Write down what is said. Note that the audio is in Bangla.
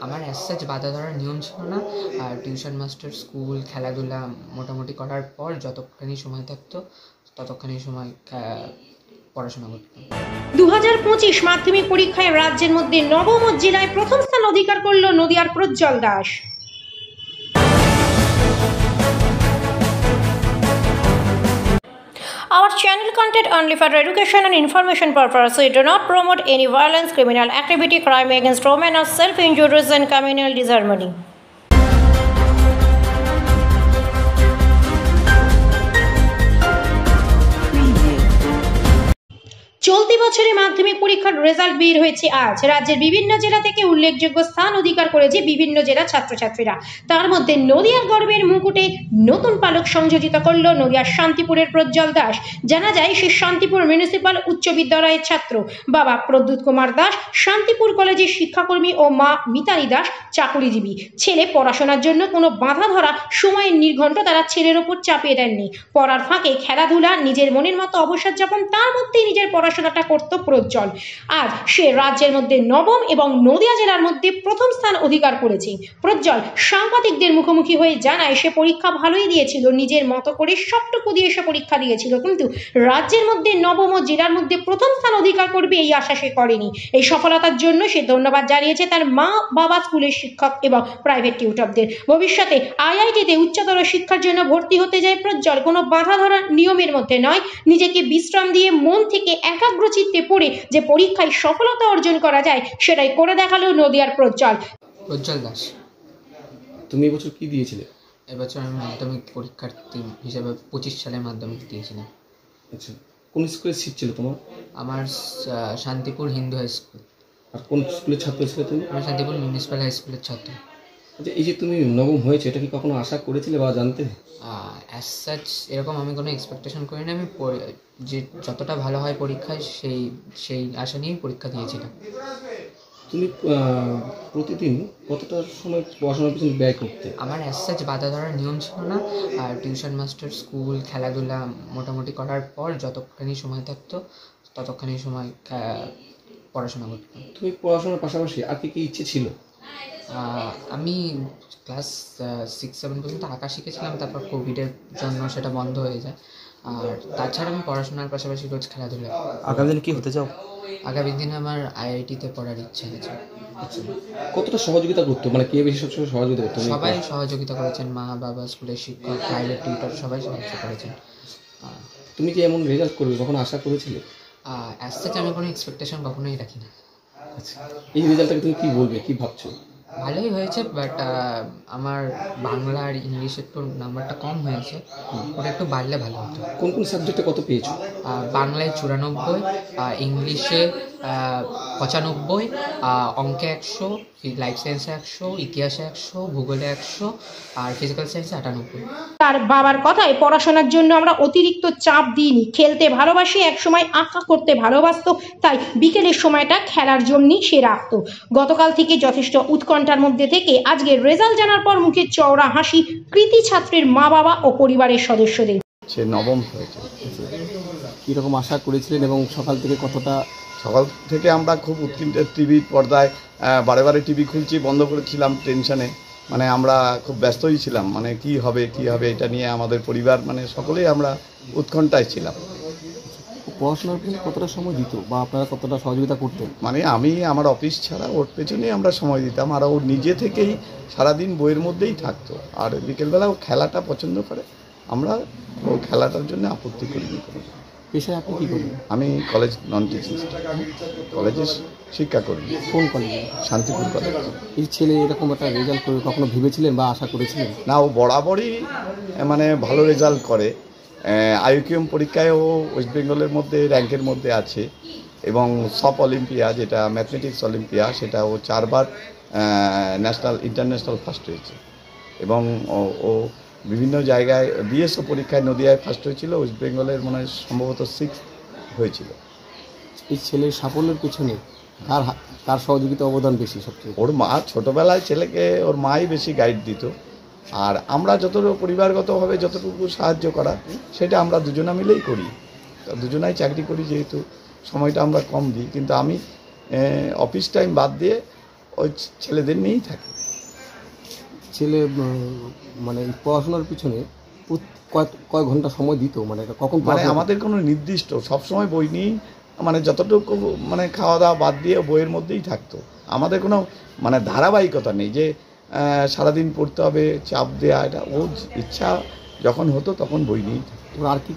আমার অ্যাজ সাচ বাধা ধরার নিয়ম ছিল না। আর টিউশন মাস্টার, স্কুল, খেলাধুলা মোটামুটি করার পর যতখানি সময় থাকতো ততখানি সময় পড়াশোনা করতাম। 2025 মাধ্যমিক পরীক্ষায় রাজ্যের মধ্যে নবম জেলায় প্রথম স্থান অধিকার করল নদিয়ার Prajwal Das. Our channel content only for education and information purpose. We do not promote any violence, criminal activity, crime against women, or self-injuries and communal disharmony. চলতি বছরে মাধ্যমিক পরীক্ষার রেজাল্ট বের হয়েছে আজ। রাজ্যের বিভিন্ন জেলা থেকে উল্লেখযোগ্য স্থান অধিকার করেছে বিভিন্ন জেলার ছাত্রছাত্রীরা। তার মধ্যে নদিয়ার গর্বের মুকুটে নতুন পালক সংযোজিত করল নদিয়ার শান্তিপুরের প্রজ্জ্বল দাস। জানা যায় সে শান্তিপুর মিউনিসিপাল উচ্চ বিদ্যালয়ের ছাত্র। বাবা প্রদ্যুৎ কুমার দাস শান্তিপুর কলেজের শিক্ষাকর্মী ও মা মিতালি দাস চাকুরিজীবী। ছেলে পড়াশোনার জন্য কোনো বাধা ধরা সময়ের নির্ঘণ্ট তারা ছেলের ওপর চাপিয়ে দেননি। পড়ার ফাঁকে খেলাধুলা, নিজের মনের মতো অবসর যাপন, তার মধ্যেই নিজের পড়াশোনাটা করত প্রজ্জ্বল। আজ সে রাজ্যের মধ্যে নবম এবং নদিয়া জেলার মধ্যে প্রথম স্থান অধিকার করেছে। প্রজ্জ্বল সাংবাদিকদের মুখোমুখি হয়ে জানায় সে পরীক্ষা ভালোই দিয়েছিল, নিজের মতো করে সবটুকু দিয়ে সে পরীক্ষা দিয়েছিল, কিন্তু রাজ্যের মধ্যে নবম ও জেলার মধ্যে প্রথম স্থান অধিকার করবে এই আশা সে করেনি। এই সফলতার জন্য সে ধন্যবাদ জানিয়েছে তার মা, বাবা, স্কুলের শিক্ষক এবং প্রাইভেট টিউটরদের। ভবিষ্যতে আইআইটিতে উচ্চতর শিক্ষার জন্য ভর্তি হতে যায় প্রজ্জ্বল। কোনো বাধা ধরা নিয়মের মধ্যে নয়, নিজেকে বিশ্রাম দিয়ে মন থেকে একাগ্র চিত্তে পড়ে যে পরীক্ষায় সফলতা অর্জন করা যায় সেটাই করে দেখালো নদিয়ার প্রজ্জ্বল দাস। তুমি এবছর কি দিয়েছিলে? এবছর আমি মাধ্যমিক পরীক্ষার্থী হিসেবে 25 সালে মাধ্যমিক দিয়েছিলাম। আচ্ছা, কোন স্কুলের সিট ছিল তোমার? আমার শান্তিপুর হিন্দু হাই স্কুল। আর কোন স্কুলের ছাত্র ছিলে তুমি? আমি শান্তিপুর মিউনিসিপ্যাল হাই স্কুলের ছাত্র। আচ্ছা, এই যে তুমি নবম হয়েছে, এটা কি কখনো আশা করেছিলে বা জানতে? অ্যাজ সাচ এরকম আমি কোনো এক্সপেকটেশন করিনি। আমি যে যতটা ভালো হয় পরীক্ষায় সেই আশা নিয়েই পরীক্ষা দিয়েছিলাম। তুমি প্রতিদিন কতটা সময় পড়াশোনার পিছনে ব্যয় করতে? আমার অ্যাজ সাচ বাধা ধরার নিয়ম ছিল না। আর টিউশন মাস্টার, স্কুল, খেলাধুলা মোটামুটি করার পর যতখানি সময় থাকতো ততখানি সময় পড়াশোনা করতাম। তুমি পড়াশোনার পাশাপাশি আর কি ইচ্ছে ছিল? আমি ক্লাস 6-7 পর্যন্ত আঁকা শিখেছিলাম, তারপর কোভিডের জন্য সেটা বন্ধ হয়ে যায়। আর তাছাড়া আমি পড়াশোনার পাশাপাশি রোজ খেলাধুলা। আগামী দিনে কি হতে চাও? আগামী দিনে আমার আইআইটিতে পড়ার ইচ্ছা আছে। আচ্ছা, কতটা সহযোগিতা করতো, মানে কে বেশি সবসময় সহযোগিতা করতো? সবাই সহযোগিতা করেছেন, মা, বাবা, স্কুলের শিক্ষক, প্রাইভেট টিউটর সবাই সাহায্য করেছেন। তুমি যে এমন রেজাল্ট করবে কখনো আশা করেছিলে? অ্যাজ সাচ আমি কোনো এক্সপেকটেশন কখনোই রাখি না। আচ্ছা, এই রেজাল্টটাকে তুমি কি বলবে, কি ভাবছো? ভালোই হয়েছে, বাট আমার বাংলা আর ইংলিশে একটু নাম্বারটা কম হয়েছে, ওটা একটু বাড়লে ভালো হতো। কোন কোন সাবজেক্টে কত পেয়েছো? বাংলায় 94, ইংলিশে 95, অঙ্কে 100, লাইফ সায়েন্সে 100, ইতিহাসে 100, ভূগোলে 100 আর ফিজিক্যাল সায়েন্সে 98। তার বাবার কথায় পড়াশোনার জন্য আমরা অতিরিক্ত চাপ দিইনি, খেলতে ভালোবাসি, একসময় আঁকা করতে ভালোবাসতো, তাই বিকেলের সময়টা খেলার জন্যই সে রাখতো। গতকাল থেকে যথেষ্ট উৎকণ্ঠার মধ্যে থেকে আজকের রেজাল্ট জানার পর মুখে চওড়া হাসি কৃতি ছাত্রের মা, বাবা ও পরিবারের সদস্যদের। সে নবম হয়েছে। কীরকম আশা করেছিলেন এবং সকাল থেকে কতটা? সকাল থেকে আমরা খুব উৎকণ্ঠা, টিভির পর্দায় বারে বারে টিভি খুলছি, বন্ধ করেছিলাম টেনশনে। মানে আমরা খুব ব্যস্তই ছিলাম, মানে কি হবে এটা নিয়ে আমাদের পরিবার, মানে সকলেই আমরা উৎকণ্ঠায় ছিলাম। পড়াশোনার পেছনে কতটা সময় দিত বা আপনারা কতটা সহযোগিতা করতেন? মানে আমি আমার অফিস ছাড়া ওর পেছনেই আমরা সময় দিতাম, আর ও নিজে থেকেই সারাদিন বইয়ের মধ্যেই থাকতো। আর বিকেলবেলা ও খেলাটা পছন্দ করে, আমরা ও খেলাটার জন্য আপত্তি করিনি। পেশায় আপনি কী করেন? আমি কলেজ নন টিচিং কলেজের শিক্ষাকর্মী। কোন কলেজে? শান্তিপুর কলেজ। এই ছেলে এরকম একটা রেজাল্ট করে কখনো ভেবেছিলেন বা আশা করেছিলেন? না, ও বরাবরই মানে ভালো রেজাল্ট করে। আইকিউএম পরীক্ষায় ও ওয়েস্ট বেঙ্গলের মধ্যে র্যাঙ্কের মধ্যে আছে, এবং সব অলিম্পিয়া, যেটা ম্যাথমেটিক্স অলিম্পিয়া, সেটা ও 4 বার ন্যাশনাল ইন্টারন্যাশনাল ফার্স্ট হয়েছে। এবং ও বিভিন্ন জায়গায় বিএসও পরীক্ষায় নদিয়ায় ফার্স্ট হয়েছিল, ওয়েস্ট বেঙ্গলের মনে হয় সম্ভবত 6th হয়েছিল। এই ছেলের সাফল্যের পেছনে কার সহযোগিতা অবদান বেশি সবচেয়ে? ওর মা ছোটোবেলায় ছেলেকে ওর মাই বেশি গাইড দিত, আর আমরা যতটুকু পরিবারগতভাবে যতটুকু সাহায্য করা সেটা আমরা দুজনা মিলেই করি। দুজনাই চাকরি করি, যেহেতু সময়টা আমরা কম দিই, কিন্তু আমি অফিস টাইম বাদ দিয়ে ওই ছেলেদের নিয়েই থাকে। ছেলে মানে এই পড়াশোনার পিছনে কয় ঘন্টা সময় দিত, মানে এটা কখন মানে আমাদের কোনো নির্দিষ্ট সবসময় বই নিয়েই, মানে যতটুকু মানে খাওয়া দাওয়া বাদ দিয়ে বইয়ের মধ্যেই থাকতো। আমাদের কোনো মানে ধারাবাহিকতা নেই যে সারাদিন পড়তে হবে, চাপ দেওয়া, এটা ও ইচ্ছা যখন হতো তখন বই নিয়েই থাকতো। আর কি